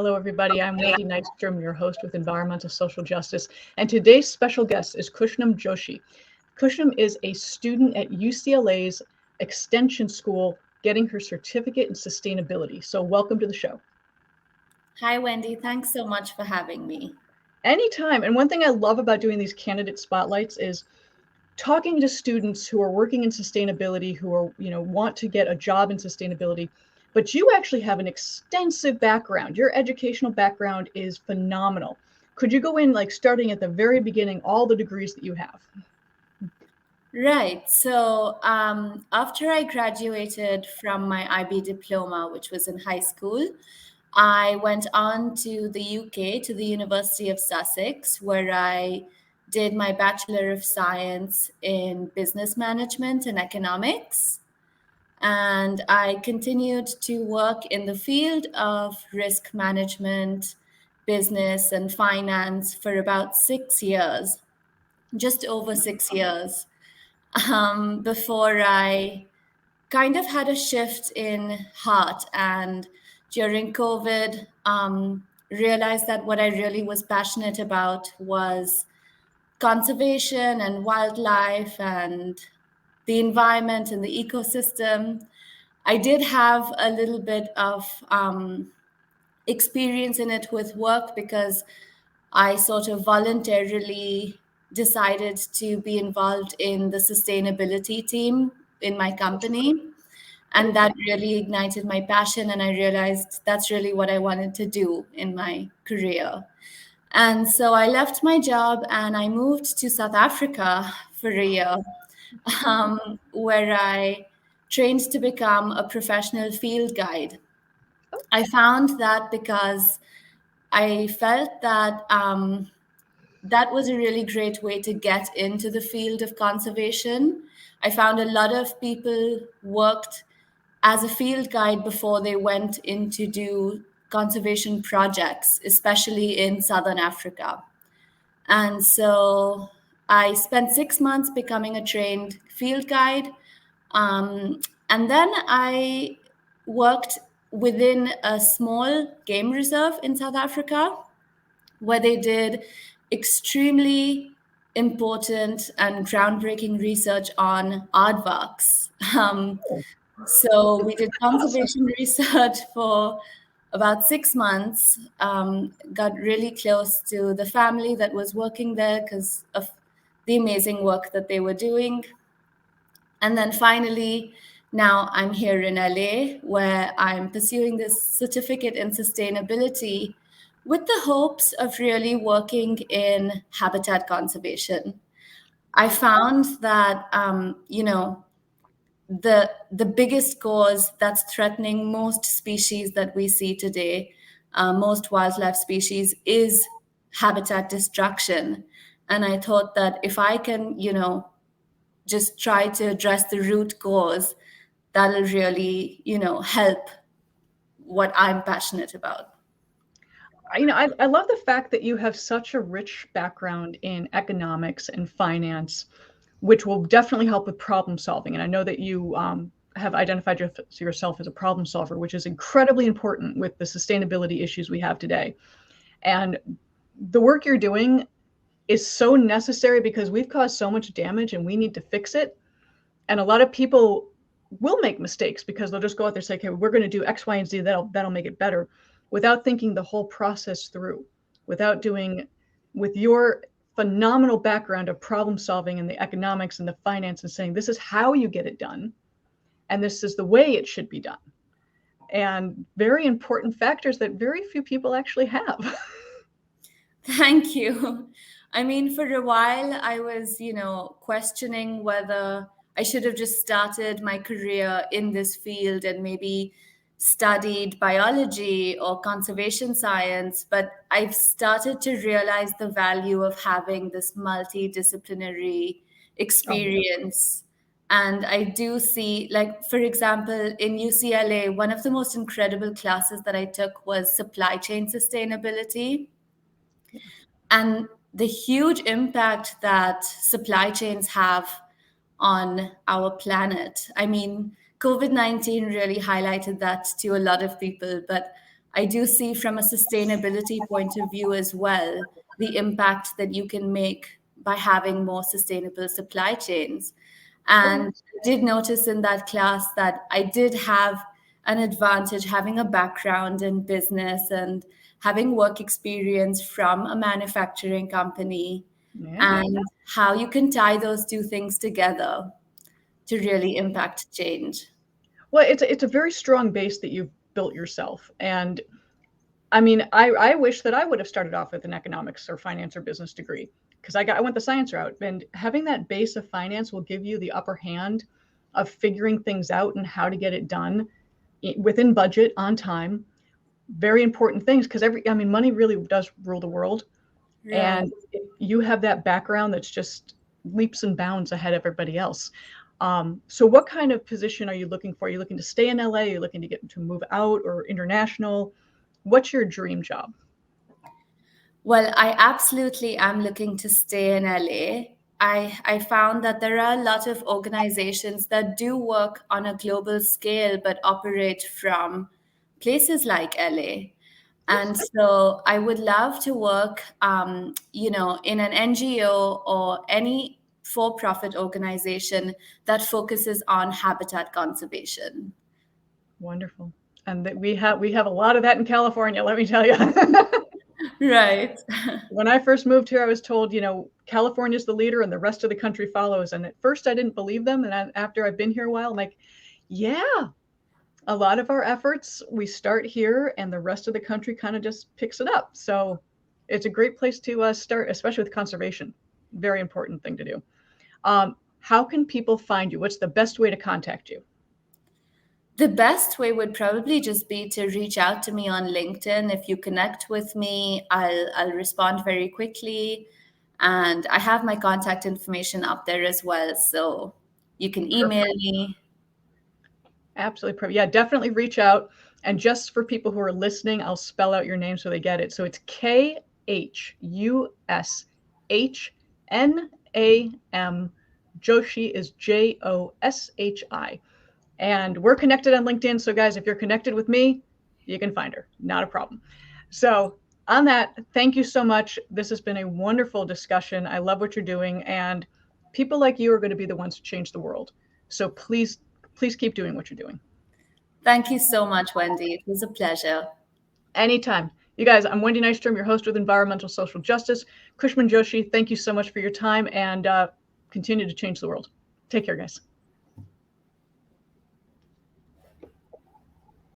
Hello, everybody. I'm Wendy Nystrom, your host with Environmental Social Justice. And today's special guest is Khushnam Joshi. Khushnam is a student at UCLA's Extension School getting her certificate in sustainability. So welcome to the show. Hi, Wendy. Thanks so much for having me. Anytime. And one thing I love about doing these candidate spotlights is talking to students who are working in sustainability, who are, want to get a job in sustainability, but you actually have an extensive background. Your educational background is phenomenal. Could you go in, like, starting at the very beginning, all the degrees that you have? Right. So after I graduated from my IB diploma, which was in high school, I went on to the UK, to the University of Sussex, where I did my Bachelor of Science in Business Management and Economics. And I continued to work in the field of risk management, business, and finance for about 6 years, just over 6 years, before I kind of had a shift in heart. And during COVID, realized that what I really was passionate about was conservation and wildlife and the environment and the ecosystem. I did have a little bit of experience in it with work because I sort of voluntarily decided to be involved in the sustainability team in my company. And that really ignited my passion. And I realized that's really what I wanted to do in my career. And so I left my job and I moved to South Africa for a year, where I trained to become a professional field guide. I found that because I felt that that was a really great way to get into the field of conservation. I found a lot of people worked as a field guide before they went in to do conservation projects, especially in Southern Africa. And so I spent 6 months becoming a trained field guide. And then I worked within a small game reserve in South Africa, where they did extremely important and groundbreaking research on aardvarks. So we did conservation research for about 6 months, got really close to the family that was working there because of the amazing work that they were doing. And then finally, now I'm here in LA, where I'm pursuing this certificate in sustainability with the hopes of really working in habitat conservation. I found that, the biggest cause that's threatening most species that we see today, most wildlife species, is habitat destruction. And I thought that if I can, just try to address the root cause, that'll really, help what I'm passionate about. I love the fact that you have such a rich background in economics and finance, which will definitely help with problem solving. And I know that you have identified yourself as a problem solver, which is incredibly important with the sustainability issues we have today. And the work you're doing is so necessary because we've caused so much damage and we need to fix it. And a lot of people will make mistakes because they'll just go out there and say, okay, we're going to do X, Y, and Z. That'll make it better, without thinking the whole process through, without doing, with your phenomenal background of problem solving and the economics and the finance, and saying, this is how you get it done. And this is the way it should be done. And very important factors that very few people actually have. Thank you. I mean, for a while, I was, questioning whether I should have just started my career in this field and maybe studied biology or conservation science. But I've started to realize the value of having this multidisciplinary experience. And I do see, like, for example, in UCLA, one of the most incredible classes that I took was supply chain sustainability. And the huge impact that supply chains have on our planet. I mean, COVID-19 really highlighted that to a lot of people, but I do see from a sustainability point of view as well, the impact that you can make by having more sustainable supply chains. And I did notice in that class that I did have an advantage having a background in business and having work experience from a manufacturing company, Yeah. and how you can tie those two things together to really impact change. Well, it's a very strong base that you've built yourself. And I mean, I wish that I would have started off with an economics or finance or business degree, because I went the science route. And having that base of finance will give you the upper hand of figuring things out and how to get it done within budget, on time. Very important things, because money really does rule the world. Right. And if you have that background that's just leaps and bounds ahead of everybody else. So what kind of position are you looking for? Are you looking to stay in LA? Are you looking to get to move out or international? What's your dream job? Well, I absolutely am looking to stay in LA. I found that there are a lot of organizations that do work on a global scale but operate from places like LA. And so I would love to work, in an NGO or any for-profit organization that focuses on habitat conservation. Wonderful. And that we have a lot of that in California, let me tell you. Right. When I first moved here, I was told, California's the leader and the rest of the country follows. And at first I didn't believe them. And after I've been here a while, I'm like, yeah, a lot of our efforts, we start here and the rest of the country kind of just picks it up. So it's a great place to start, especially with conservation. Very important thing to do. How can people find you? What's the best way to contact you? The best way would probably just be to reach out to me on LinkedIn. If you connect with me, I'll respond very quickly. And I have my contact information up there as well. So you can email Perfect. me. Absolutely perfect. Yeah, definitely reach out. And just for people who are listening, I'll spell out your name so they get it. So it's KHUSHNAM. Joshi is JOSHI. And we're connected on LinkedIn. So, guys, if you're connected with me, you can find her. Not a problem. So, on that, thank you so much. This has been a wonderful discussion. I love what you're doing. And people like you are going to be the ones to change the world. So, please keep doing what you're doing. Thank you so much, Wendy. It was a pleasure. Anytime. You guys, I'm Wendy Nystrom, your host with Environmental Social Justice. Khushnam Joshi, thank you so much for your time and continue to change the world. Take care, guys.